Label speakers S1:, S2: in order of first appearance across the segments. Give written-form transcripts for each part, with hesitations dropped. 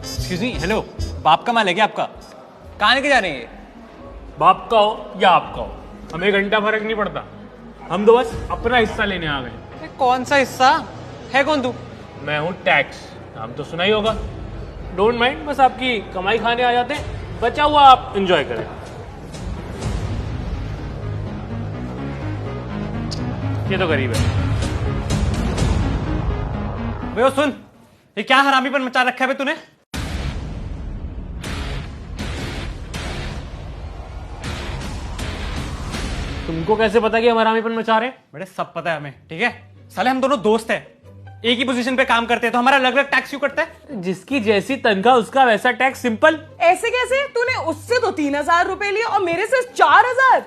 S1: Excuse me, hello, बाप का माल है क्या आपका? कहाँ लेके जा रहे हैं?
S2: बाप का हो या आपका हो, हमें घंटा फर्क नहीं पड़ता। हम तो बस अपना हिस्सा लेने आ गए।
S1: कौन सा हिस्सा है? कौन तू?
S2: मैं हूँ टैक्स, नाम तो सुना ही होगा। डोंट माइंड, बस आपकी कमाई खाने आ जाते हैं, बचा हुआ आप एंजॉय करें। ये तो गरीब है।
S1: वे सुन, ये क्या हरामीपन मचा रखा है बे तूने?
S2: तुमको कैसे पता कि हम हरामीपन मचा रहे हैं?
S1: बेटे सब पता है हमें, ठीक है? साले हम दोनों दोस्त हैं, एक ही पोजीशन पे काम करते हैं, तो हमारा अलग अलग टैक्स क्यों कटता है?
S2: जिसकी जैसी तनख्वाह उसका वैसा टैक्स, सिंपल।
S3: ऐसे कैसे? तूने उससे तो 3,000 रुपए लिए और मेरे से 4,000।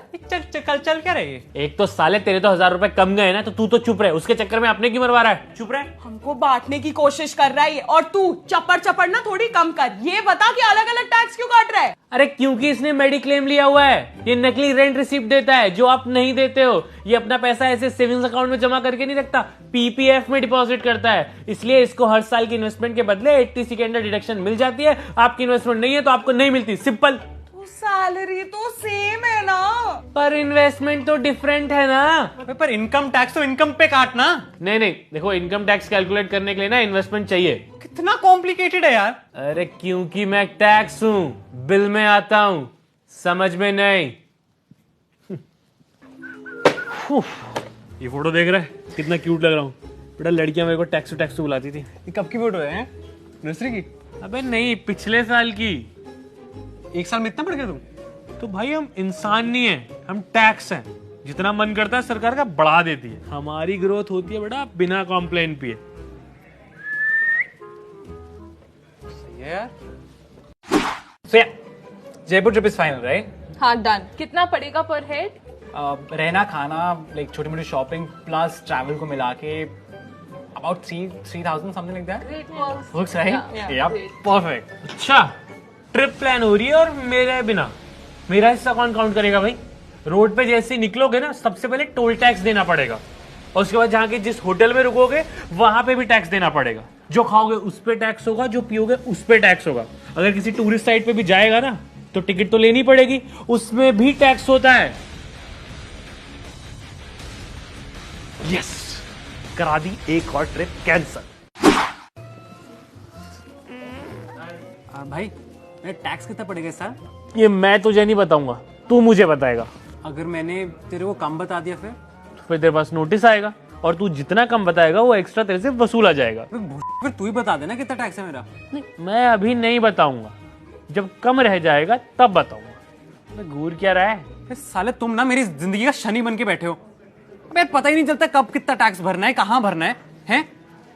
S1: चल क्या रही?
S2: एक तो साले तेरे तो 1,000 रुपए कम गए ना, तो तू तो चुप रहे, उसके चक्कर में अपने क्यों मरवा रहा है? चुप रहे।
S3: हमको बांटने की कोशिश कर रहा है और तू चपड़ चपड़ ना थोड़ी कम कर। ये बता कि अलग अलग टैक्स क्यों काट रहा है?
S2: अरे क्योंकि इसने मेडिक्लेम लिया हुआ है, ये नकली रेंट रिसिप्ट देता है जो आप नहीं देते हो। ये अपना पैसा ऐसे सेविंग्स अकाउंट में जमा करके नहीं रखता, पीपीएफ में डिपॉजिट करता है। इसलिए इसको हर साल की इन्वेस्टमेंट के बदले 80 के अंदर डिडक्शन मिल जाती है। आपकी इन्वेस्टमेंट नहीं है तो आपको नहीं मिलती, सिंपल।
S3: तो सैलरी तो सेम है ना,
S2: पर इन्वेस्टमेंट तो डिफरेंट है ना।
S1: पर इनकम टैक्स तो इनकम पे काटना।
S2: नहीं नहीं, देखो इनकम टैक्स कैलकुलेट करने के लिए ना इन्वेस्टमेंट चाहिए।
S1: कितना कॉम्प्लिकेटेड है यार।
S2: अरे क्योंकि मैं टैक्स हूं, बिल में आता हूं, समझ में नहीं। ये फोटो देख रहा है कितना क्यूट लग रहा हूँ? बेटा लड़कियां मेरे को टैक्सू बुलाती थी।
S1: ये कब की फोटो है? नर्सरी की?
S2: अबे नहीं, पिछले साल की।
S1: एक साल में इतना बढ़ गया तुम?
S2: तो भाई हम इंसान नहीं है, हम टैक्स हैं। जितना मन करता है सरकार का बढ़ा देती है। हमारी ग्रोथ होती है बेटा बिना कॉम्प्लेन पिए।
S1: यार Jaipur trip is final, right?
S3: हाँ डन। कितना पड़ेगा पर हेड?
S1: रहना खाना लाइक छोटी मोटी शॉपिंग प्लस ट्रैवल को मिला के about 3,000 something like that. Works right? या परफेक्ट।
S2: अच्छा, ट्रिप प्लान हो रही है और मेरे बिना मेरा हिस्सा कौन काउंट करेगा भाई? रोड पे जैसे ही निकलोगे ना, सबसे पहले टोल टैक्स देना पड़ेगा और उसके बाद जहाँ के जिस होटल में रुकोगे वहां पे भी टैक्स देना पड़ेगा। जो खाओगे उस पे टैक्स होगा, जो पियोगे उस पे टैक्स होगा। अगर किसी टूरिस्ट साइट पे भी जाएगा ना तो टिकट तो लेनी पड़ेगी, उसमें भी टैक्स होता है। यस, करा दी एक और ट्रिप कैंसल।
S1: भाई टैक्स कितना पड़ेगा इस साल?
S2: ये मैं तुझे नहीं बताऊंगा, तू मुझे बताएगा।
S1: अगर मैंने तेरे को कम बता दिया
S2: फिर तेरे पास नोटिस आएगा और तू जितना कम बताएगा वो एक्स्ट्रा तेरे से वसूला जाएगा।
S1: फिर तू ही बता देना कितना टैक्स है मेरा।
S2: नहीं, मैं अभी नहीं बताऊंगा, जब कम रह जाएगा तब बताऊंगा। घूर क्या रहा है?
S1: साले तुम ना मेरी जिंदगी का शनि बन के बैठे हो। यार पता ही नहीं चलता कब कितना टैक्स भरना है, कहाँ भरना है?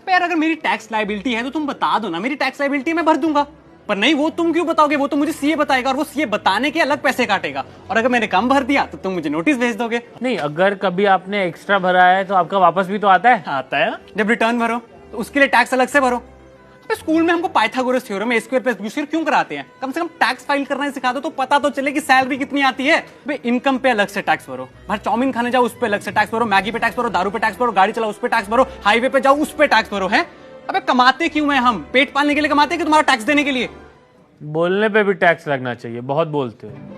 S1: यार अगर मेरी टैक्स लायबिलिटी है तो तुम बता दो ना, मेरी टैक्स लायबिलिटी मैं भर दूंगा। पर नहीं, वो तुम क्यों बताओगे? वो तो मुझे सीए बताएगा और वो सीए बताने के अलग पैसे काटेगा। और अगर मैंने कम भर दिया तो तुम मुझे नोटिस भेज दोगे।
S2: नहीं, अगर कभी आपने एक्स्ट्रा भरा है तो आपका वापस भी तो आता है।
S1: आता है जब रिटर्न भरो तो उसके लिए टैक्स अलग से भरो। स्कूल में हमको पाइथागोरस थ्योरम, ए स्क्वायर प्लस बी स्क्वायर क्यों कराते हैं? कम से कम टैक्स फाइल करना सिखा दो तो पता तो चले कि सैलरी कितनी आती है। भाई इनकम पे अलग से टैक्स भरो, बाहर चाउमीन खाने जाओ उस पे अलग से टैक्स भरो, मैगी पे टैक्स भरो, दारू पे टैक्स भरो, गाड़ी चलाओ उस पे टैक्स भरो, हाईवे पे जाओ उस पे टैक्स भरो। है अबे कमाते क्यों है? हम पेट पालने के लिए कमाते हैं कि तुम्हारा टैक्स देने के लिए?
S2: बोलने पे भी टैक्स लगना चाहिए, बहुत बोलते हो।